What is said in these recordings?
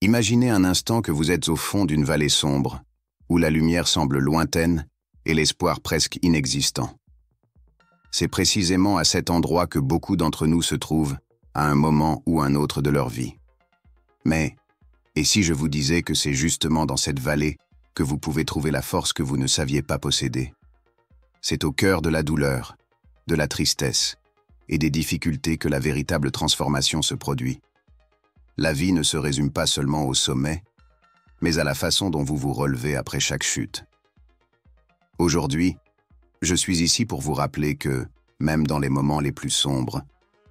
Imaginez un instant que vous êtes au fond d'une vallée sombre, où la lumière semble lointaine et l'espoir presque inexistant. C'est précisément à cet endroit que beaucoup d'entre nous se trouvent à un moment ou un autre de leur vie. Mais, et si je vous disais que c'est justement dans cette vallée que vous pouvez trouver la force que vous ne saviez pas posséder? C'est au cœur de la douleur, de la tristesse et des difficultés que la véritable transformation se produit. La vie ne se résume pas seulement au sommet, mais à la façon dont vous vous relevez après chaque chute. Aujourd'hui, je suis ici pour vous rappeler que, même dans les moments les plus sombres,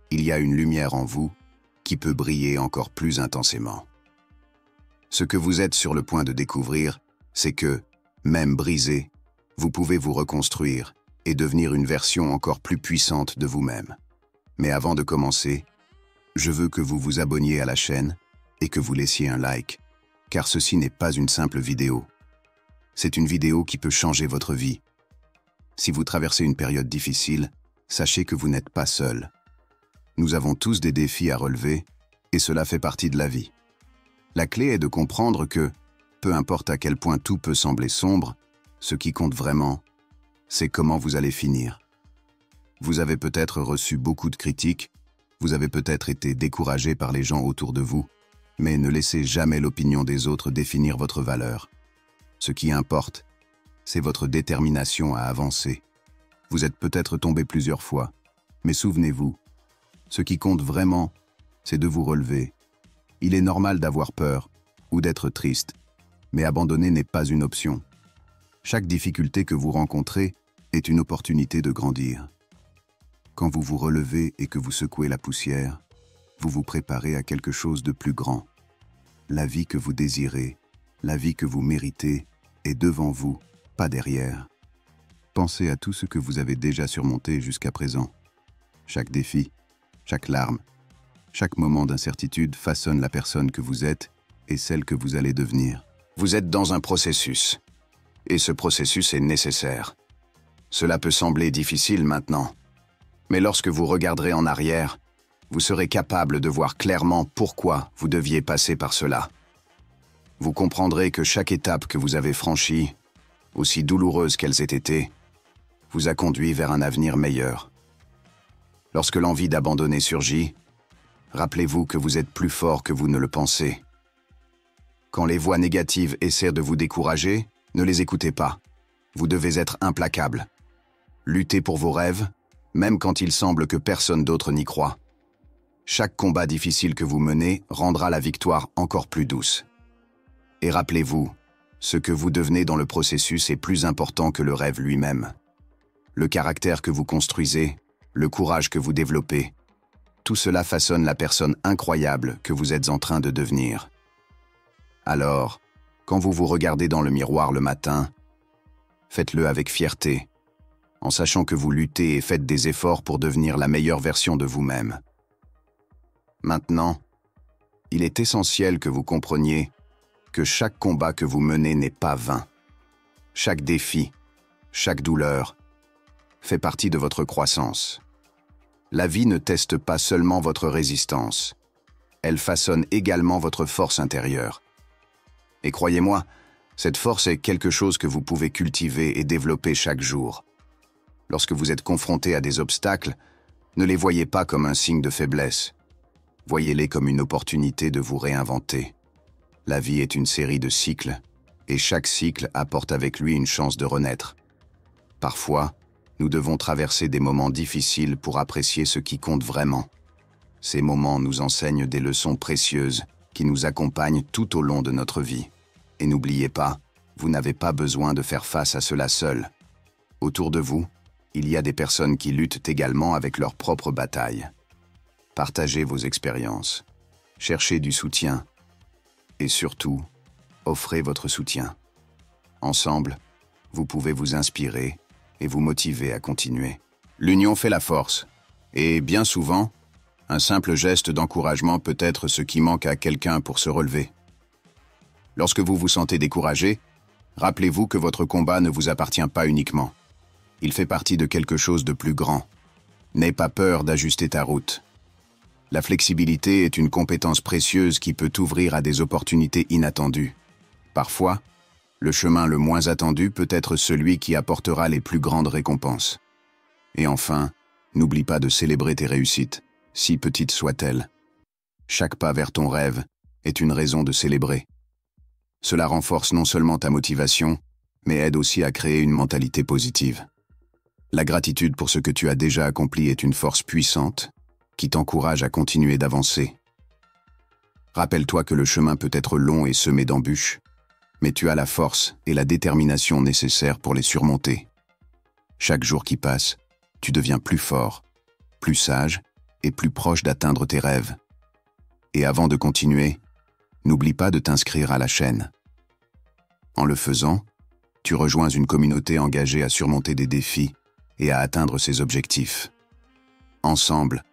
il y a une lumière en vous qui peut briller encore plus intensément. Ce que vous êtes sur le point de découvrir, c'est que, même brisé, vous pouvez vous reconstruire et devenir une version encore plus puissante de vous-même. Mais avant de commencer, je veux que vous vous abonniez à la chaîne et que vous laissiez un like, car ceci n'est pas une simple vidéo. C'est une vidéo qui peut changer votre vie. Si vous traversez une période difficile, sachez que vous n'êtes pas seul. Nous avons tous des défis à relever, et cela fait partie de la vie. La clé est de comprendre que, peu importe à quel point tout peut sembler sombre, ce qui compte vraiment, c'est comment vous allez finir. Vous avez peut-être reçu beaucoup de critiques, vous avez peut-être été découragé par les gens autour de vous, mais ne laissez jamais l'opinion des autres définir votre valeur. Ce qui importe, c'est votre détermination à avancer. Vous êtes peut-être tombé plusieurs fois, mais souvenez-vous, ce qui compte vraiment, c'est de vous relever. Il est normal d'avoir peur ou d'être triste, mais abandonner n'est pas une option. Chaque difficulté que vous rencontrez est une opportunité de grandir. Quand vous vous relevez et que vous secouez la poussière, vous vous préparez à quelque chose de plus grand. La vie que vous désirez, la vie que vous méritez, est devant vous, pas derrière. Pensez à tout ce que vous avez déjà surmonté jusqu'à présent. Chaque défi, chaque larme, chaque moment d'incertitude façonne la personne que vous êtes et celle que vous allez devenir. Vous êtes dans un processus, et ce processus est nécessaire. Cela peut sembler difficile maintenant, mais lorsque vous regarderez en arrière, vous serez capable de voir clairement pourquoi vous deviez passer par cela. Vous comprendrez que chaque étape que vous avez franchie, aussi douloureuse qu'elles aient été, vous a conduit vers un avenir meilleur. Lorsque l'envie d'abandonner surgit, rappelez-vous que vous êtes plus fort que vous ne le pensez. Quand les voix négatives essaient de vous décourager, ne les écoutez pas. Vous devez être implacable. Luttez pour vos rêves, même quand il semble que personne d'autre n'y croit. Chaque combat difficile que vous menez rendra la victoire encore plus douce. Et rappelez-vous, ce que vous devenez dans le processus est plus important que le rêve lui-même. Le caractère que vous construisez, le courage que vous développez, tout cela façonne la personne incroyable que vous êtes en train de devenir. Alors, quand vous vous regardez dans le miroir le matin, faites-le avec fierté, en sachant que vous luttez et faites des efforts pour devenir la meilleure version de vous-même. Maintenant, il est essentiel que vous compreniez que chaque combat que vous menez n'est pas vain. Chaque défi, chaque douleur, fait partie de votre croissance. La vie ne teste pas seulement votre résistance, elle façonne également votre force intérieure. Et croyez-moi, cette force est quelque chose que vous pouvez cultiver et développer chaque jour. Lorsque vous êtes confronté à des obstacles, ne les voyez pas comme un signe de faiblesse. Voyez-les comme une opportunité de vous réinventer. La vie est une série de cycles, et chaque cycle apporte avec lui une chance de renaître. Parfois, nous devons traverser des moments difficiles pour apprécier ce qui compte vraiment. Ces moments nous enseignent des leçons précieuses qui nous accompagnent tout au long de notre vie. Et n'oubliez pas, vous n'avez pas besoin de faire face à cela seul. Autour de vous, il y a des personnes qui luttent également avec leurs propres batailles. Partagez vos expériences, cherchez du soutien et surtout, offrez votre soutien. Ensemble, vous pouvez vous inspirer et vous motiver à continuer. L'union fait la force et bien souvent, un simple geste d'encouragement peut être ce qui manque à quelqu'un pour se relever. Lorsque vous vous sentez découragé, rappelez-vous que votre combat ne vous appartient pas uniquement. Il fait partie de quelque chose de plus grand. N'aie pas peur d'ajuster ta route. La flexibilité est une compétence précieuse qui peut t'ouvrir à des opportunités inattendues. Parfois, le chemin le moins attendu peut être celui qui apportera les plus grandes récompenses. Et enfin, n'oublie pas de célébrer tes réussites, si petites soient-elles. Chaque pas vers ton rêve est une raison de célébrer. Cela renforce non seulement ta motivation, mais aide aussi à créer une mentalité positive. La gratitude pour ce que tu as déjà accompli est une force puissante qui t'encourage à continuer d'avancer. Rappelle-toi que le chemin peut être long et semé d'embûches, mais tu as la force et la détermination nécessaires pour les surmonter. Chaque jour qui passe, tu deviens plus fort, plus sage et plus proche d'atteindre tes rêves. Et avant de continuer, n'oublie pas de t'inscrire à la chaîne. En le faisant, tu rejoins une communauté engagée à surmonter des défis et à atteindre ses objectifs. Ensemble,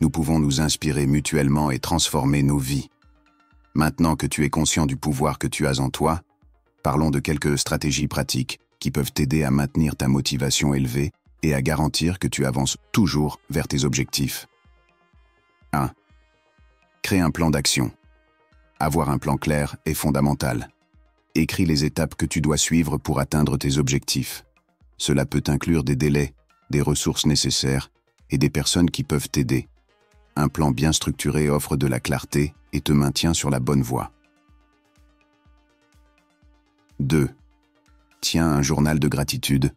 nous pouvons nous inspirer mutuellement et transformer nos vies. Maintenant que tu es conscient du pouvoir que tu as en toi, parlons de quelques stratégies pratiques qui peuvent t'aider à maintenir ta motivation élevée et à garantir que tu avances toujours vers tes objectifs. 1. Crée un plan d'action. Avoir un plan clair est fondamental. Écris les étapes que tu dois suivre pour atteindre tes objectifs. Cela peut inclure des délais, des ressources nécessaires et des personnes qui peuvent t'aider. Un plan bien structuré offre de la clarté et te maintient sur la bonne voie. 2. Tiens un journal de gratitude.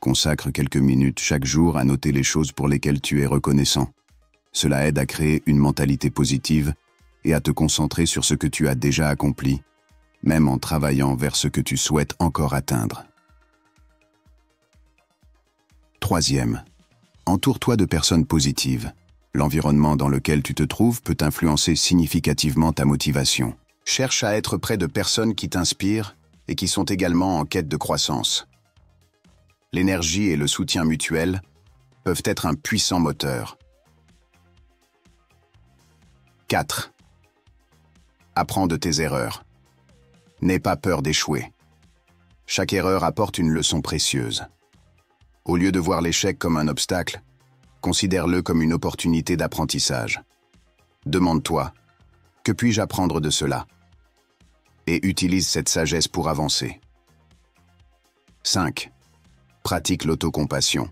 Consacre quelques minutes chaque jour à noter les choses pour lesquelles tu es reconnaissant. Cela aide à créer une mentalité positive et à te concentrer sur ce que tu as déjà accompli, même en travaillant vers ce que tu souhaites encore atteindre. 3. Entoure-toi de personnes positives. L'environnement dans lequel tu te trouves peut influencer significativement ta motivation. Cherche à être près de personnes qui t'inspirent et qui sont également en quête de croissance. L'énergie et le soutien mutuel peuvent être un puissant moteur. 4. Apprends de tes erreurs. N'aie pas peur d'échouer. Chaque erreur apporte une leçon précieuse. Au lieu de voir l'échec comme un obstacle, considère-le comme une opportunité d'apprentissage. Demande-toi, que puis-je apprendre de cela? Et utilise cette sagesse pour avancer. 5. Pratique l'autocompassion.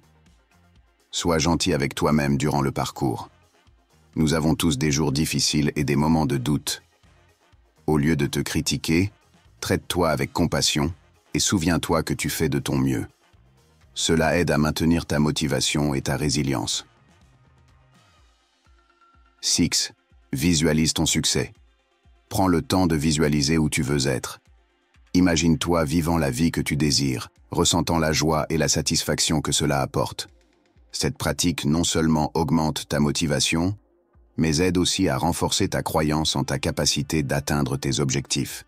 Sois gentil avec toi-même durant le parcours. Nous avons tous des jours difficiles et des moments de doute. Au lieu de te critiquer, traite-toi avec compassion et souviens-toi que tu fais de ton mieux. Cela aide à maintenir ta motivation et ta résilience. 6. Visualise ton succès. Prends le temps de visualiser où tu veux être. Imagine-toi vivant la vie que tu désires, ressentant la joie et la satisfaction que cela apporte. Cette pratique non seulement augmente ta motivation, mais aide aussi à renforcer ta croyance en ta capacité d'atteindre tes objectifs.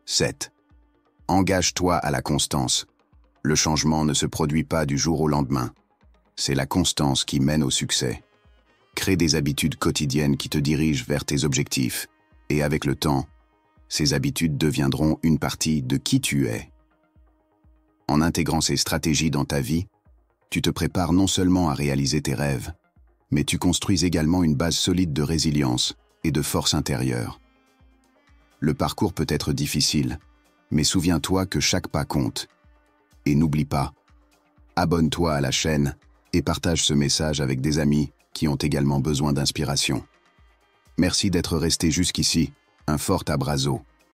7. Engage-toi à la constance. Le changement ne se produit pas du jour au lendemain. C'est la constance qui mène au succès. Crée des habitudes quotidiennes qui te dirigent vers tes objectifs, et avec le temps, ces habitudes deviendront une partie de qui tu es. En intégrant ces stratégies dans ta vie, tu te prépares non seulement à réaliser tes rêves, mais tu construis également une base solide de résilience et de force intérieure. Le parcours peut être difficile, mais souviens-toi que chaque pas compte. Et n'oublie pas, abonne-toi à la chaîne et partage ce message avec des amis qui ont également besoin d'inspiration. Merci d'être resté jusqu'ici, un fort abrazo.